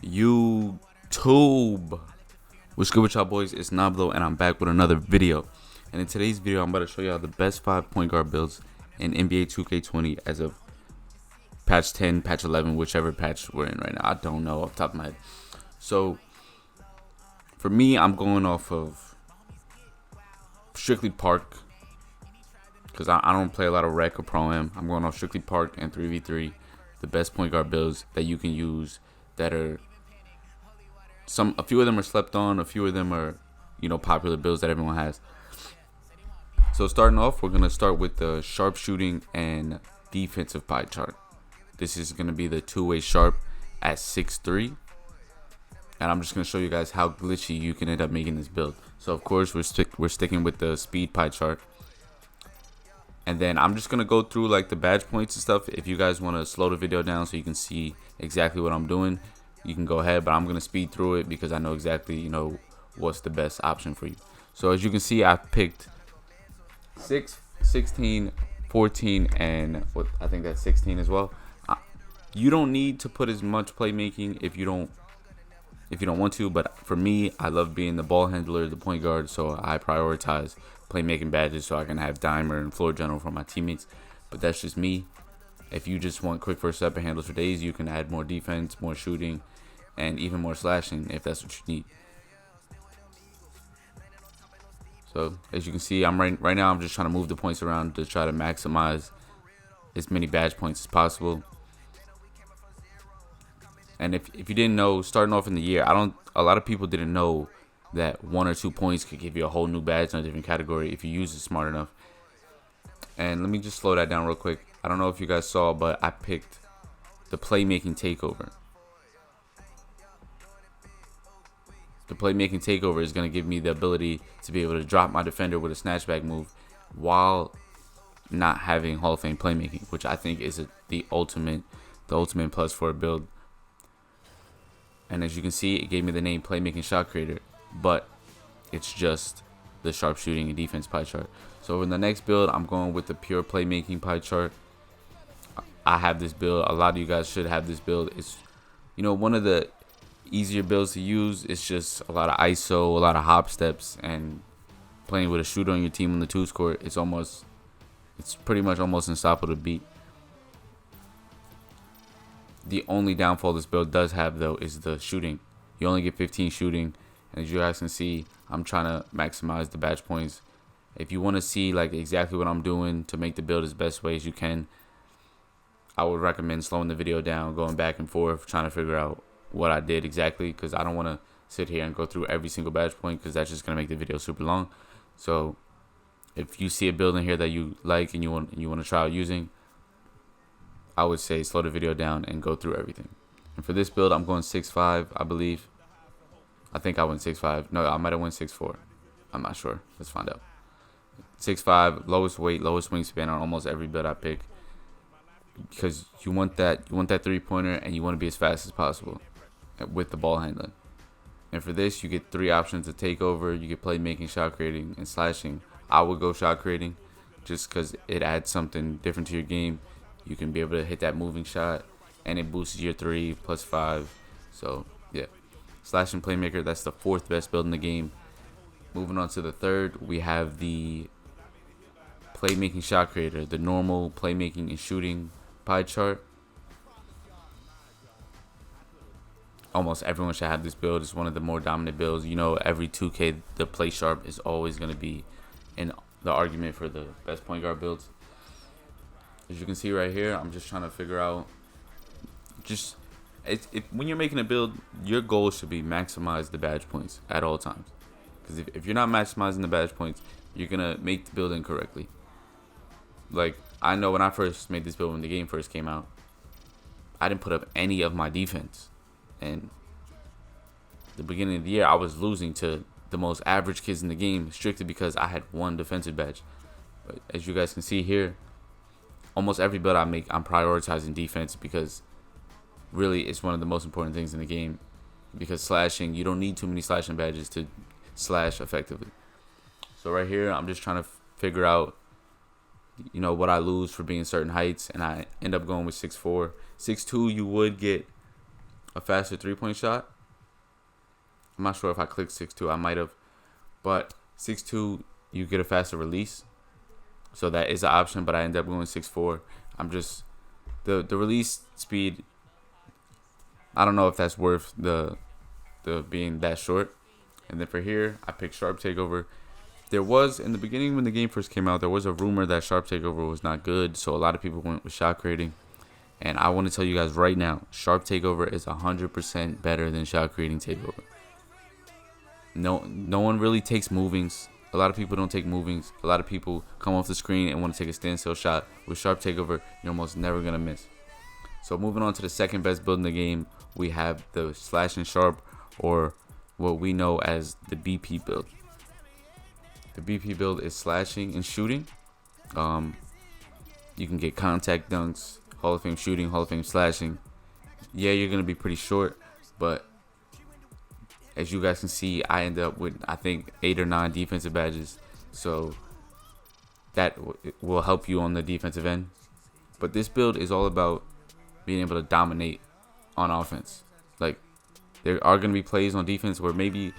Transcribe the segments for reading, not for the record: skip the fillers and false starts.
YouTube. What's good with y'all boys? It's Nablo and I'm back with another video. And in today's video, I'm about to show y'all the best 5 point guard builds in NBA 2K20 as of patch 10, patch 11, whichever patch we're in right now. I don't know off the top of my head. So for me, I'm going off of strictly Park because I don't play a lot of Rec or Pro-Am. I'm going off strictly Park and 3v3, the best point guard builds that you can use that are a few of them are slept on, a few of them are, popular builds that everyone has. So starting off, we're gonna start with the sharpshooting and defensive pie chart. This is gonna be the two-way sharp at 6'3", and I'm just gonna show you guys how glitchy you can end up making this build. So of course we're sticking with the speed pie chart, and then I'm just gonna go through like the badge points and stuff. If you guys want to slow the video down so you can see exactly what I'm doing, you can go ahead, but I'm gonna speed through it because I know exactly what's the best option for you. So as you can see, I picked 6, 16, 14, and I think that's 16 as well. You don't need to put as much playmaking if you don't want to, but for me, I love being the ball handler, the point guard, so I prioritize playmaking badges so I can have dimer and floor general for my teammates. But that's just me. If you just want quick first step and handles for days, you can add more defense, more shooting, and even more slashing if that's what you need. So as you can see, I'm right now I'm just trying to move the points around to try to maximize as many badge points as possible. And if you didn't know, starting off in the year, a lot of people didn't know that 1 or 2 points could give you a whole new badge in a different category if you use it smart enough. And let me just slow that down real quick. I don't know if you guys saw, but I picked the playmaking takeover. The playmaking takeover is going to give me the ability to be able to drop my defender with a snatchback move while not having Hall of Fame playmaking, which I think is the ultimate plus for a build. And as you can see, it gave me the name Playmaking Shot Creator, but it's just the sharpshooting and defense pie chart. So in the next build, I'm going with the pure playmaking pie chart. I have this build. A lot of you guys should have this build. It's one of the easier builds to use. It's just a lot of ISO, a lot of hop steps, and playing with a shooter on your team on the 2 score. It's pretty much almost unstoppable to beat. The only downfall this build does have, though, is the shooting. You only get 15 shooting, and as you guys can see, I'm trying to maximize the badge points. If you want to see like exactly what I'm doing to make the build as best way as you can, I would recommend slowing the video down, going back and forth, trying to figure out what I did exactly, because I don't want to sit here and go through every single badge point because that's just going to make the video super long. So if you see a build in here that you like and you want to try out using, I would say slow the video down and go through everything. And for this build, I'm going 6'5", I believe. I think I went 6'5". No, I might have went 6'4". I'm not sure. Let's find out. 6'5", lowest weight, lowest wingspan on almost every build I pick, because you want that 3-pointer and you want to be as fast as possible with the ball handling. And for this, you get 3 options to take over. You get playmaking, shot creating, and slashing. I would go shot creating just because it adds something different to your game. You can be able to hit that moving shot, and it boosts your 3 plus 5. So yeah, slashing playmaker, that's the 4th best build in the game. Moving on to the 3rd, we have the playmaking shot creator, the normal playmaking and shooting pie chart. Almost everyone should have this build. It's one of the more dominant builds. Every 2K, the play sharp is always going to be in the argument for the best point guard builds. As you can see right here, I'm just trying to figure out, when you're making a build, your goal should be maximize the badge points at all times. Because if you're not maximizing the badge points, you're going to make the build incorrectly. Like, I know when I first made this build, when the game first came out, I didn't put up any of my defense. And the beginning of the year, I was losing to the most average kids in the game strictly because I had 1 defensive badge. But as you guys can see here, almost every build I make, I'm prioritizing defense because really it's one of the most important things in the game. Because slashing, you don't need too many slashing badges to slash effectively. So right here, I'm just trying to figure out you know, what I lose for being certain heights, and I end up going with 6'4". 6'2", you would get a faster 3-point shot. I'm not sure if I clicked 6'2", I might have, but 6'2", you get a faster release, so that is an option. But I end up going 6'4". I'm just the release speed. I don't know if that's worth the being that short. And then for here, I picked Sharp Takeover. There was, in the beginning when the game first came out, there was a rumor that Sharp Takeover was not good, so a lot of people went with shot creating. And I want to tell you guys right now, Sharp Takeover is 100% better than shot creating Takeover. No one really takes movings. A lot of people don't take movings. A lot of people come off the screen and want to take a standstill shot. With Sharp Takeover, you're almost never going to miss. So moving on to the second best build in the game, we have the Slash and Sharp, or what we know as the BP build. The BP build is slashing and shooting. You can get contact dunks, Hall of Fame shooting, Hall of Fame slashing. Yeah, you're going to be pretty short, but as you guys can see, I end up with, I think, 8 or 9 defensive badges. So that will help you on the defensive end. But this build is all about being able to dominate on offense. Like, there are going to be plays on defense where maybe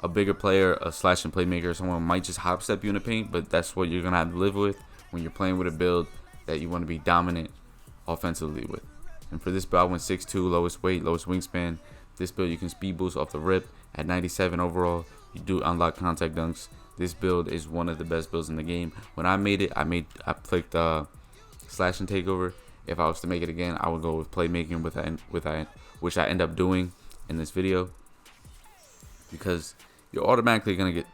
a bigger player, a slash and playmaker, someone might just hop step you in the paint, but that's what you're going to have to live with when you're playing with a build that you want to be dominant offensively with. And for this build, I went 6'2", lowest weight, lowest wingspan. This build, you can speed boost off the rip at 97 overall. You do unlock contact dunks. This build is one of the best builds in the game. When I made it, I clicked slash and takeover. If I was to make it again, I would go with playmaking, which I end up doing in this video, because you're automatically gonna get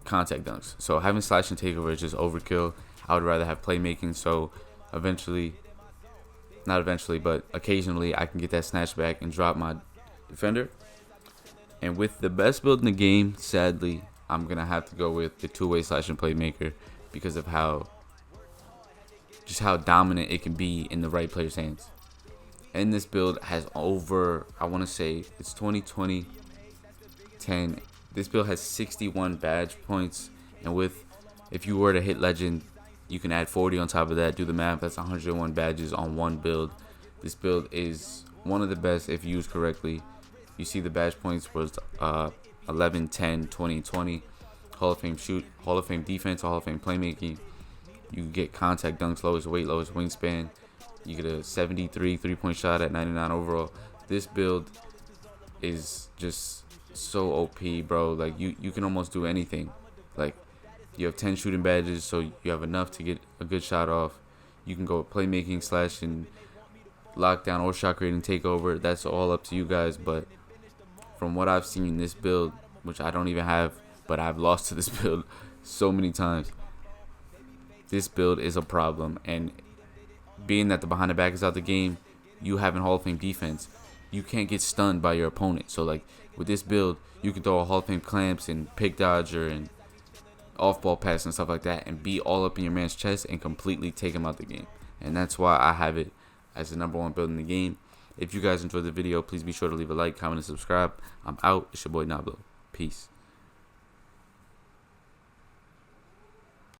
contact dunks. So having slash and takeover is just overkill. I would rather have playmaking, so but occasionally I can get that snatch back and drop my defender. And with the best build in the game, sadly, I'm gonna have to go with the two-way slash and playmaker, because of how dominant it can be in the right player's hands. And this build has over, I want to say it's 20, 10. This build has 61 badge points, and if you were to hit legend, you can add 40 on top of that. Do the math, that's 101 badges on one build. This build is one of the best if used correctly. You see the badge points was 11, 10, 20, 20. Hall of Fame shoot, Hall of Fame defense, Hall of Fame playmaking. You get contact dunks, lowest weight, lowest wingspan. You get a 73 3-point shot at 99 overall. This build is just so OP, bro. Like, you can almost do anything. Like, you have 10 shooting badges, so you have enough to get a good shot off. You can go with playmaking, slash, and lockdown, or shot creating takeover. That's all up to you guys. But from what I've seen, this build, which I don't even have, but I've lost to this build so many times, this build is a problem. And being that the behind the back is out the game, you having Hall of Fame defense, you can't get stunned by your opponent. So like with this build, you can throw a Hall of Fame clamps and pick dodger and off ball pass and stuff like that, and be all up in your man's chest and completely take him out the game. And that's why I have it as the #1 build in the game. If you guys enjoyed the video, please be sure to leave a like, comment, and subscribe. I'm out. It's your boy Nablo. Peace.